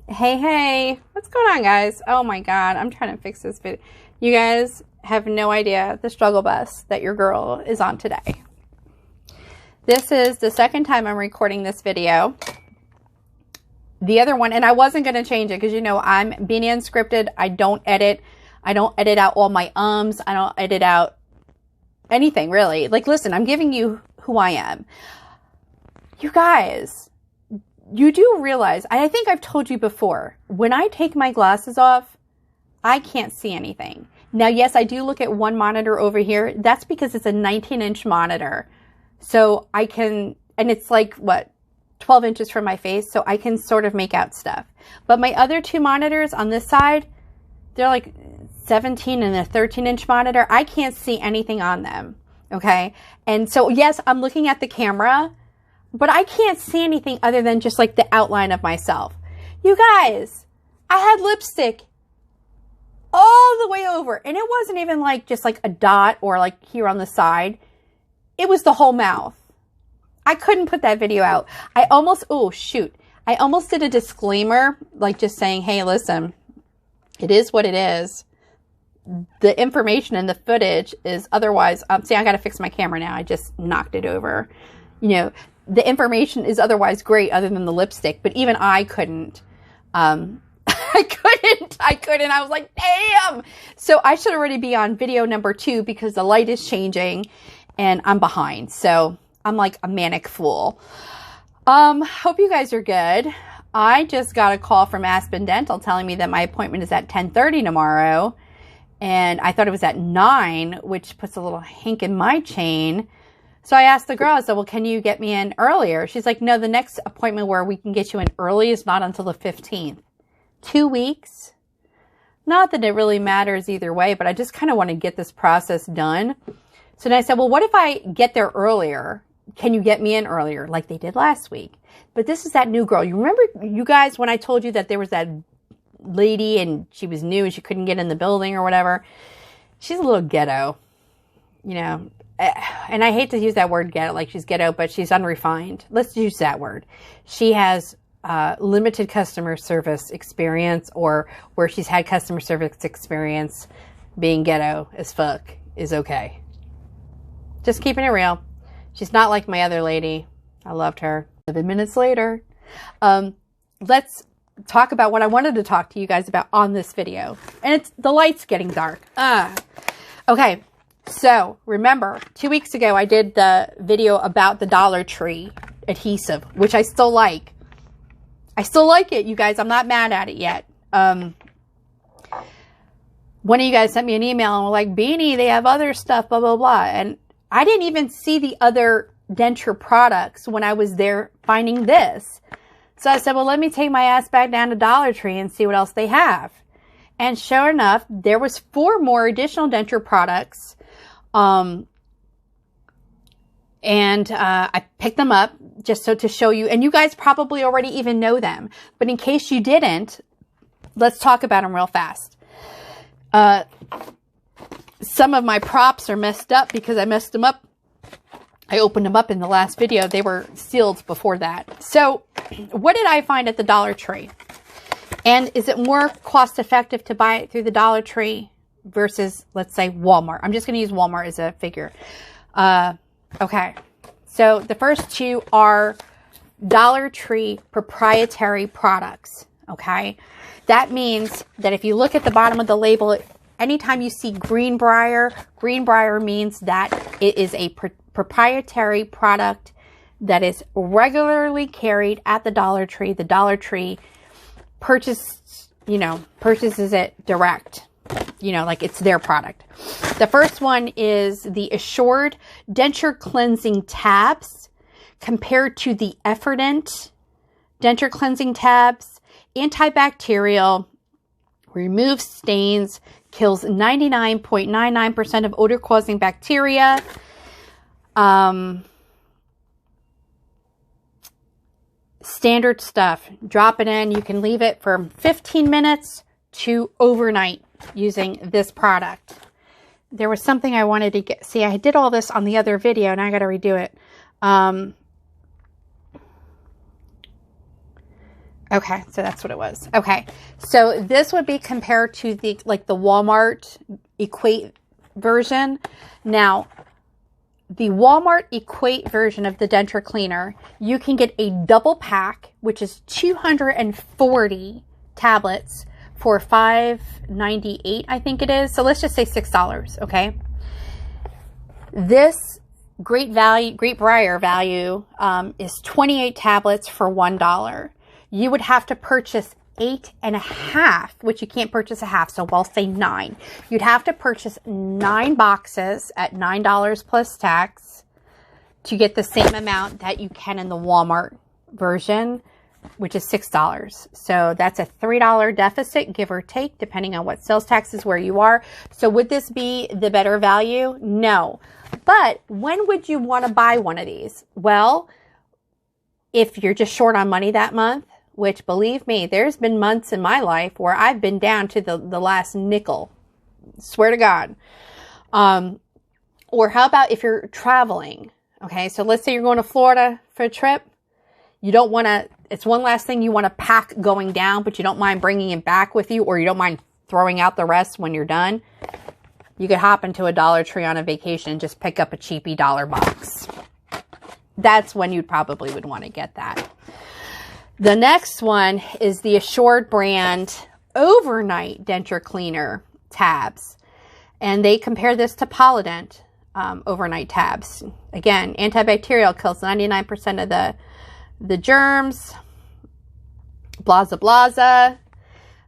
Hey, what's going on, guys? Oh my God, I'm trying to fix this video. You guys have no idea the struggle bus that your girl is on today. This is the second time I'm recording this video. The other one, and I wasn't going to change it because, you know, I'm being unscripted. I don't edit. I don't edit out all my ums. I don't edit out anything, really. Like, listen, I'm giving you who I am. You guys, you do realize, I think I've told you before, when I take my glasses off, I can't see anything. Now, yes, I do look at one monitor over here. That's because it's a 19-inch monitor. So I can, and it's like, what, 12 inches from my face, so I can sort of make out stuff. But my other two monitors on this side, they're like 17 and a 13-inch monitor. I can't see anything on them, okay? And so, yes, I'm looking at the camera, but I can't see anything other than just like the outline of myself. You guys, I had lipstick all the way over, and it wasn't even like just like a dot or like here on the side. It was the whole mouth. I couldn't put that video out. I almost did a disclaimer, like just saying, hey, listen, it is what it is. The information and the footage is otherwise, see, I got to fix my camera now. I just knocked it over. You know, the information is otherwise great other than the lipstick, but even I couldn't. I couldn't. I was like, damn. So I should already be on video number 2 because the light is changing and I'm behind. So I'm like a manic fool. Hope you guys are good. I just got a call from Aspen Dental telling me that my appointment is at 10:30 tomorrow. And I thought it was at 9, which puts a little hink in my chain. So I asked the girl, I said, well, can you get me in earlier? She's like, no, the next appointment where we can get you in early is not until the 15th. 2 weeks. Not that it really matters either way, but I just kind of want to get this process done. So then I said, well, what if I get there earlier? Can you get me in earlier like they did last week? But this is that new girl. You remember, you guys, when I told you that there was that lady and she was new and she couldn't get in the building or whatever? She's a little ghetto, you know. And I hate to use that word ghetto, like she's ghetto, but she's unrefined. Let's use that word. She has limited customer service experience, or where she's had customer service experience, being ghetto as fuck is okay. Just keeping it real. She's not like my other lady. I loved her. 7 minutes later. Let's talk about what I wanted to talk to you guys about on this video. And it's the light's getting dark. Okay. So remember, 2 weeks ago, I did the video about the Dollar Tree adhesive, which I still like. I still like it, you guys. I'm not mad at it yet. One of you guys sent me an email and were like, Beanie, they have other stuff, blah, blah, blah. And I didn't even see the other Denture products when I was there finding this. So I said, well, let me take my ass back down to Dollar Tree and see what else they have. And sure enough, there was 4 more additional Denture products. I picked them up just so to show you, and you guys probably already even know them, but in case you didn't, let's talk about them real fast. Some of my props are messed up because I messed them up. I opened them up in the last video. They were sealed before that. So what did I find at the Dollar Tree? And is it more cost effective to buy it through the Dollar Tree versus, let's say, Walmart? I'm just going to use Walmart as a figure. Okay. So the first 2 are Dollar Tree proprietary products. Okay. That means that if you look at the bottom of the label, anytime you see Greenbrier means that it is a proprietary product that is regularly carried at the Dollar Tree. The Dollar Tree purchases it direct. You know, like it's their product. The first one is the Assured Denture Cleansing Tabs. Compared to the Effordent Denture Cleansing Tabs, antibacterial, removes stains, kills 99.99% of odor-causing bacteria. Standard stuff. Drop it in. You can leave it for 15 minutes to overnight using this product. There was something I wanted to get. See, I did all this on the other video and I got to redo it. Okay, so that's what it was. Okay, so this would be compared to the Walmart Equate version. Now, the Walmart Equate version of the Denture cleaner, you can get a double pack, which is 240 tablets for $5.98, I think it is. So let's just say $6, okay? This Great Briar value is 28 tablets for $1. You would have to purchase 8.5, which you can't purchase a half, so we'll say 9. You'd have to purchase 9 boxes at $9 plus tax to get the same amount that you can in the Walmart version, which is $6. So that's a $3 deficit, give or take, depending on what sales tax is where you are. So would this be the better value? No. But when would you want to buy one of these? Well, if you're just short on money that month, which, believe me, there's been months in my life where I've been down to the last nickel. Swear to God. Or how about if you're traveling? Okay, so let's say you're going to Florida for a trip. You don't want to, it's one last thing you want to pack going down, but you don't mind bringing it back with you, or you don't mind throwing out the rest when you're done. You could hop into a Dollar Tree on a vacation and just pick up a cheapy dollar box. That's when you probably would want to get that. The next one is the Assured brand overnight denture cleaner tabs. And they compare this to Polident overnight tabs. Again, antibacterial, kills 99% of the germs. Blaza blaza.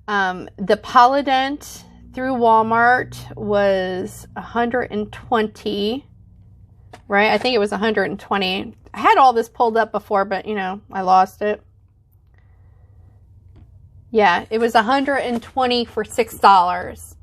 The Polident through Walmart was 120, right? I think it was 120. I had all this pulled up before, but you know, I lost it. Yeah, it was 120 for $6.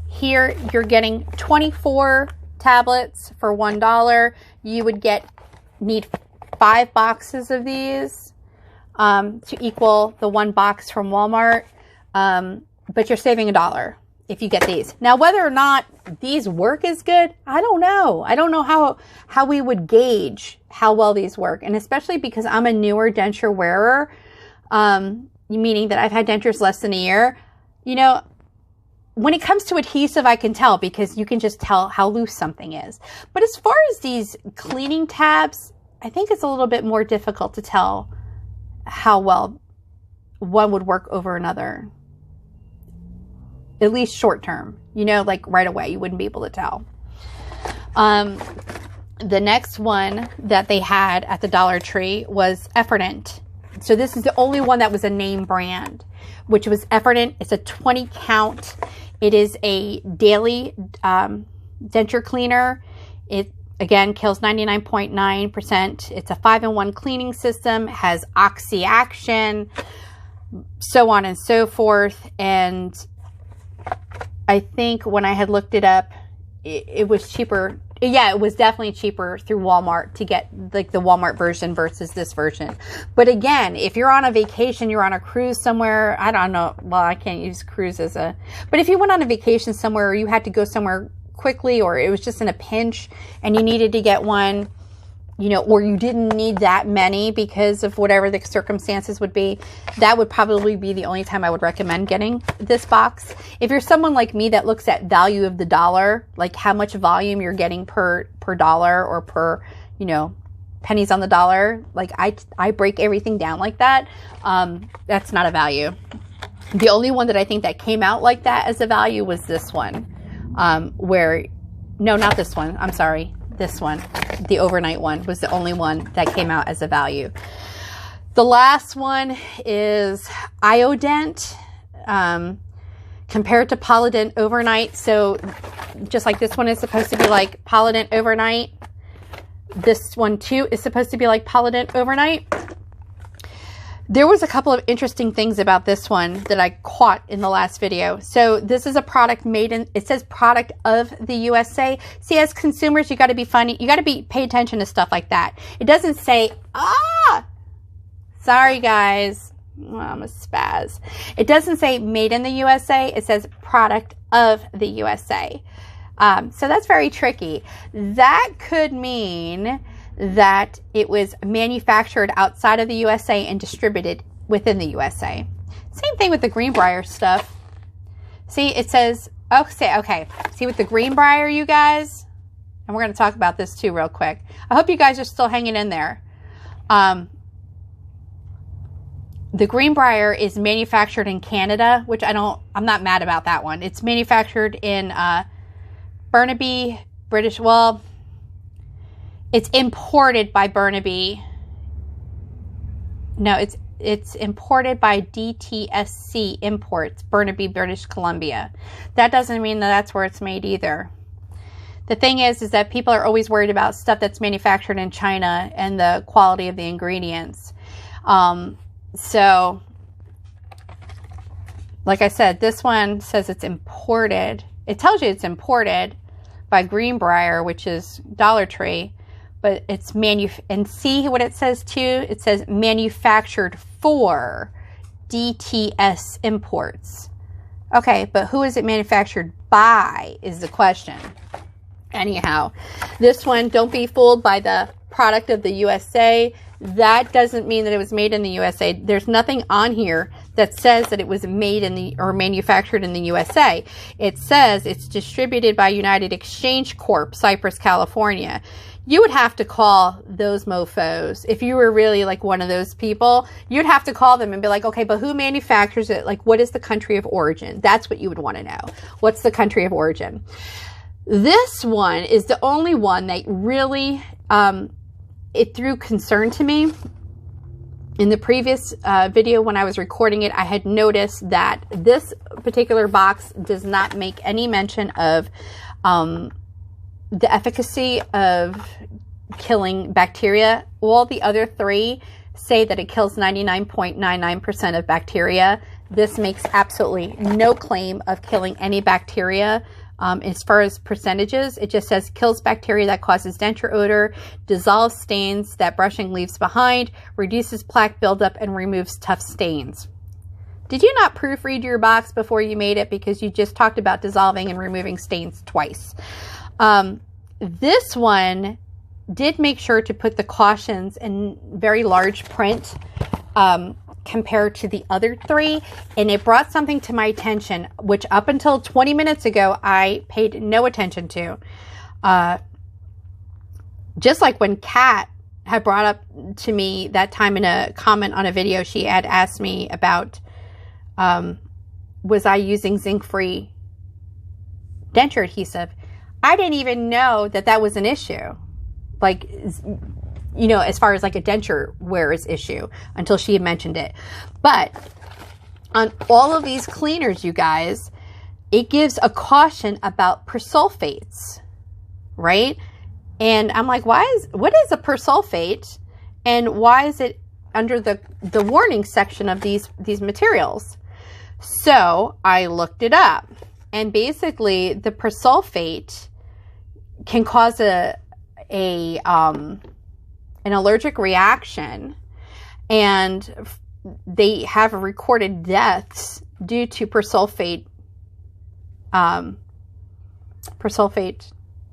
Here you're getting 24 tablets for $1. You would need 5 boxes of these to equal the 1 box from Walmart. But you're saving $1 if you get these. Now, whether or not these work as good, I don't know. I don't know how we would gauge how well these work. And especially because I'm a newer denture wearer, meaning that I've had dentures less than a year. You know, when it comes to adhesive, I can tell because you can just tell how loose something is. But as far as these cleaning tabs, I think it's a little bit more difficult to tell how well one would work over another. At least short term, you know, like right away, you wouldn't be able to tell. The next one that they had at the Dollar Tree was Effordent. So this is the only one that was a name brand, which was Effordent. It's a 20 count. It is a daily denture cleaner. It, again, kills 99.9%. It's a 5-in-1 cleaning system, has oxy action, so on and so forth. And I think when I had looked it up, it was cheaper. Yeah, it was definitely cheaper through Walmart to get like the Walmart version versus this version. But again, if you're on a vacation, you're on a cruise somewhere, I don't know. Well, I can't use cruise as a, but if you went on a vacation somewhere or you had to go somewhere quickly, or it was just in a pinch and you needed to get one, you know, or you didn't need that many because of whatever the circumstances would be, that would probably be the only time I would recommend getting this box. If you're someone like me that looks at value of the dollar, like how much volume you're getting per dollar or per, you know, pennies on the dollar, like I break everything down like that. That's not a value. The only one that I think that came out like that as a value was this one, no, not this one. I'm sorry. This one, the overnight one, was the only one that came out as a value. The last one is Iodent, compared to Polident overnight. So just like this one is supposed to be like Polident overnight, this one too is supposed to be like Polident overnight. There was a couple of interesting things about this one that I caught in the last video. So this is a product made in, it says product of the USA. See, as consumers, you got to be funny. You got to pay attention to stuff like that. It doesn't say, sorry guys, well, I'm a spaz. It doesn't say made in the USA. It says product of the USA. So that's very tricky. That could mean that it was manufactured outside of the USA and distributed within the USA. Same thing with the Greenbrier stuff. See, it says, okay, see with the Greenbrier, you guys, and we're going to talk about this too real quick. I hope you guys are still hanging in there. The Greenbrier is manufactured in Canada, which I'm not mad about that one. It's manufactured in Burnaby, British, well, it's imported by Burnaby. No, it's imported by DTSC Imports, Burnaby, British Columbia. That doesn't mean that that's where it's made either. The thing is that people are always worried about stuff that's manufactured in China and the quality of the ingredients. So, like I said, this one says it's imported. It tells you it's imported by Greenbrier, which is Dollar Tree, but it's and see what it says too? It says manufactured for DTS Imports. Okay, but who is it manufactured by is the question. Anyhow, this one, don't be fooled by the product of the USA. That doesn't mean that it was made in the USA. There's nothing on here that says that it was made in or manufactured in the USA. It says it's distributed by United Exchange Corp, Cypress, California. You would have to call those mofos. If you were really like one of those people, you'd have to call them and be like, okay, but who manufactures it? Like, what is the country of origin? That's what you would want to know. What's the country of origin? This one is the only one that really, it threw concern to me. In the previous video when I was recording it, I had noticed that this particular box does not make any mention of the efficacy of killing bacteria. All the other three say that it kills 99.99% of bacteria. This makes absolutely no claim of killing any bacteria. As far as percentages, it just says kills bacteria that causes denture odor, dissolves stains that brushing leaves behind, reduces plaque buildup, and removes tough stains. Did you not proofread your box before you made it because you just talked about dissolving and removing stains twice? This one did make sure to put the cautions in very large print compared to the other three, and it brought something to my attention which up until 20 minutes ago I paid no attention to. Just like when Kat had brought up to me that time in a comment on a video, she had asked me about was I using zinc-free denture adhesive. I didn't even know that that was an issue, like, you know, as far as like a denture wearer's issue, until she had mentioned it. But on all of these cleaners, you guys, it gives a caution about persulfates, right? And I'm like, what is a persulfate, and why is it under the warning section of these materials? So I looked it up, and basically the persulfate can cause an allergic reaction, and they have recorded deaths due to persulfate,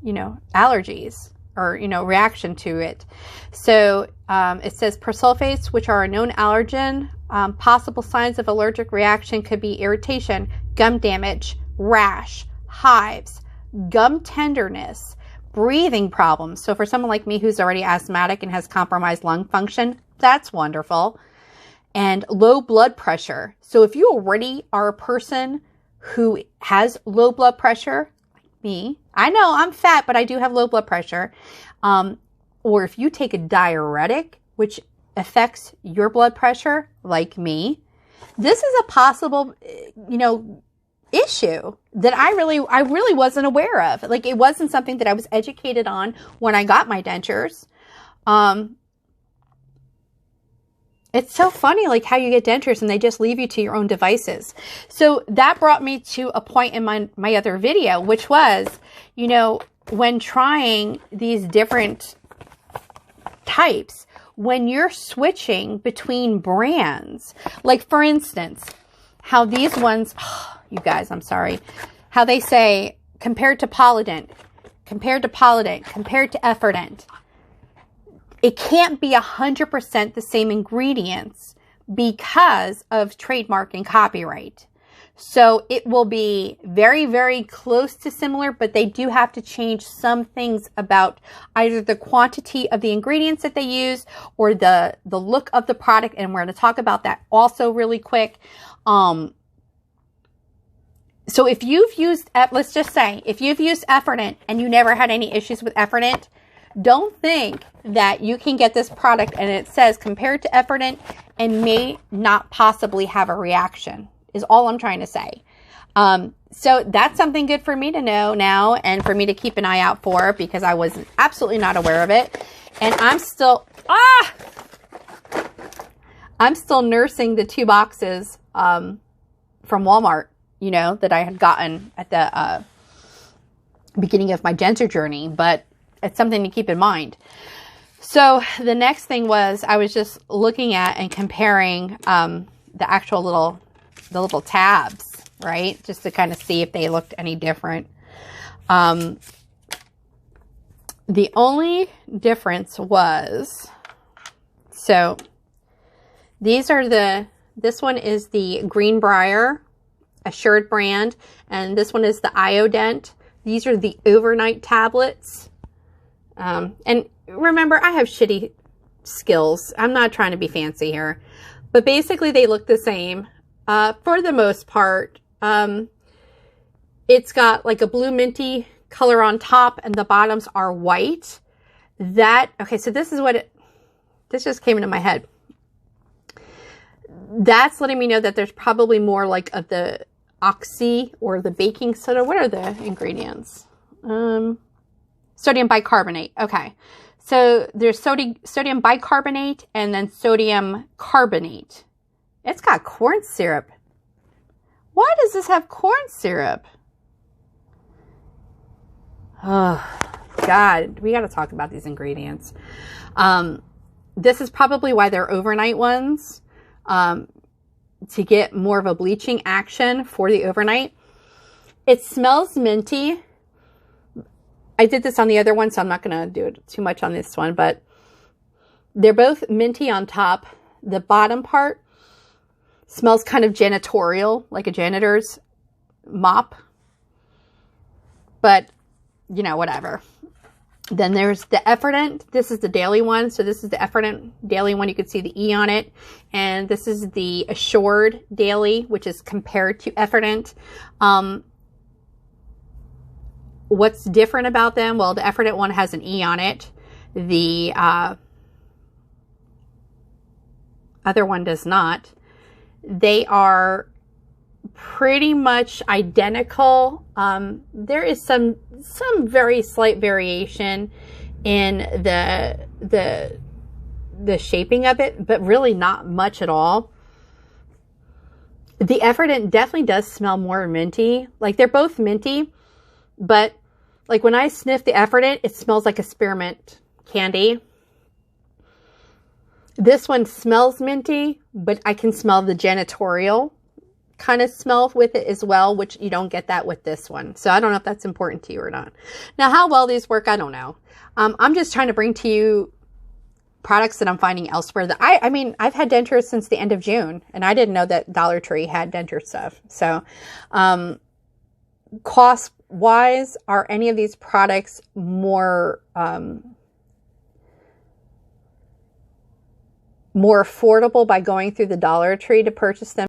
you know, allergies or, you know, reaction to it. So it says persulfates, which are a known allergen. Possible signs of allergic reaction could be irritation, gum damage, rash, hives, gum tenderness, breathing problems. So for someone like me who's already asthmatic and has compromised lung function, that's wonderful. And low blood pressure. So if you already are a person who has low blood pressure, like me, I know I'm fat, but I do have low blood pressure. Or if you take a diuretic, which affects your blood pressure, like me, this is a possible, you know, issue that I really wasn't aware of. Like, it wasn't something that I was educated on when I got my dentures. It's so funny, like, how you get dentures and they just leave you to your own devices. So that brought me to a point in my other video, which was, you know, when trying these different types, when you're switching between brands, like for instance, how these ones, you guys, I'm sorry, how they say compared to Polident, compared to Polident, compared to Effordent. It can't be 100% the same ingredients, because of trademark and copyright. So it will be very, very close to similar, but they do have to change some things about either the quantity of the ingredients that they use or the look of the product. And we're going to talk about that also really quick. So if you've used, let's just say, if you've used Effordent and you never had any issues with Effordent, don't think that you can get this product and it says compared to Effordent and may not possibly have a reaction. Is all I'm trying to say. So that's something good for me to know now and for me to keep an eye out for, because I was absolutely not aware of it. And I'm still nursing the 2 boxes from Walmart, you know, that I had gotten at the beginning of my Denture journey, but it's something to keep in mind. So the next thing was I was just looking at and comparing the actual little tabs, right? Just to kind of see if they looked any different. The only difference was, so these are this one is the Greenbrier Assured brand, and this one is the Iodent. These are the overnight tablets. And remember, I have shitty skills. I'm not trying to be fancy here, but basically they look the same. For the most part, it's got like a blue minty color on top and the bottoms are white. Okay, so this is this just came into my head. That's letting me know that there's probably more like of the oxy or the baking soda. What are the ingredients? Sodium bicarbonate. Okay. So there's sodium bicarbonate and then sodium carbonate. It's got corn syrup. Why does this have corn syrup? Oh, God. We got to talk about these ingredients. This is probably why they're overnight ones. To get more of a bleaching action for the overnight. It smells minty. I did this on the other one, so I'm not going to do it too much on this one, but they're both minty on top. The bottom part smells kind of janitorial, like a janitor's mop. But, you know, whatever. Then there's the Effordent. This is the daily one. So this is the Effordent daily one. You can see the E on it. And this is the Assured daily, which is compared to Effordent. What's different about them? Well, the Effordent one has an E on it. The other one does not. They are pretty much identical. There is some very slight variation in the shaping of it, but really not much at all. The Effordent definitely does smell more minty. Like, they're both minty, but like when I sniff the Effordent, it smells like a spearmint candy. This one smells minty, but I can smell the janitorial kind of smell with it as well, which you don't get that with this one. So I don't know if that's important to you or not. Now, how well these work, I don't know. I'm just trying to bring to you products that I'm finding elsewhere. That I mean, I've had Denture since the end of June, and I didn't know that Dollar Tree had Denture stuff. So, cost-wise, are any of these products more affordable by going through the Dollar Tree to purchase them